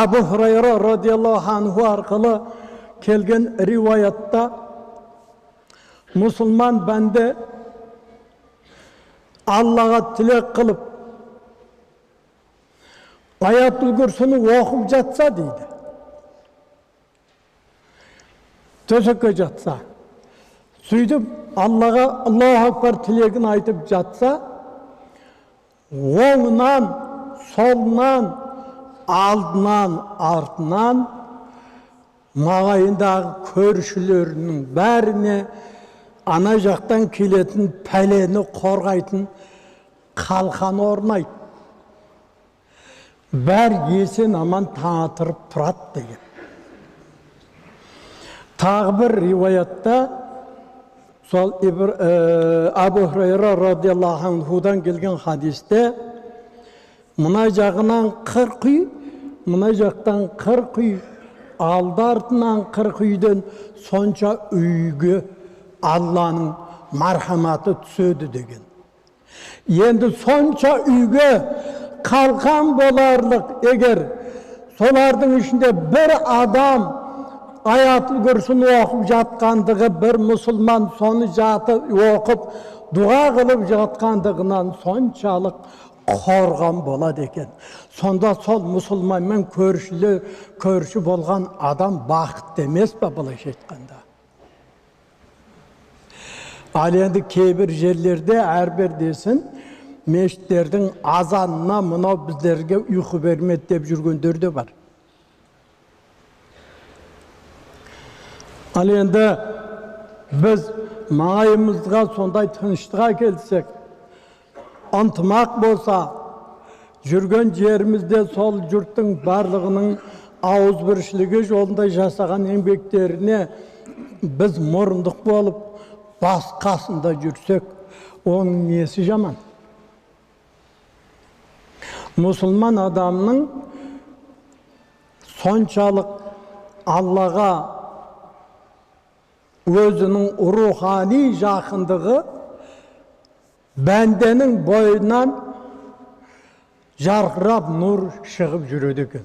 Abu Hurayra radıyallahu anhu arkalı kelgen rivayatta Müslüman bende Allah'a tilek kılıp Ayatul Kürsü'nü okup jatsa deydi. Töşekке jatsa. Süydüp Allah'a Allahu Ekber tilegini aytıp jatsa, oğundan, solundan, aldынан, артынан mağayınдағы көршілерінің бәріне ана жақтан келетін пәлені қорғайтын қалқан орнайды. Бәр есен аман таңатырып тұрады деген. Тағы бір риwayatта сол Абу Хурайра радиаллаху анхудан келген хадисте мына жағынан 40 үй, мына жақтан 40 үй, алды артынан 40 үйден сонша үйге Алланың мархаматы түседі деген. Енді сонша үйге қалқан боларлық егер солардың ішінде бір адам Ayatul Kürsü'nü оқып жатқандығы, бір мұсылман соны жатып оқып дұға қылып жатқандығынан соншалық қорған болады екен. Сонда сол мұсылманмен көрші болған адам бақытты емес пе былайша айтқанда? Ал енді кейбір жерлерде әрбір десін мешіттердің азанына мынау біздерге ұйқы бермеді деп жүргендер де бар. Ал енді біз маңайымызға сондай тыныштыққа келсек, ынтымақ болса, жүрген жерімізде сол жұрттың барлығының ауызбіршілігі жолында жасаған еңбектеріне біз мұрындық болып, бас қасында жүрсек, оның несі жаман? Мұсылман адамның соншалық Аллаға өзінің рухани жақындығы бәнденің бойынан жарқырап нұр шығып жүреді екен.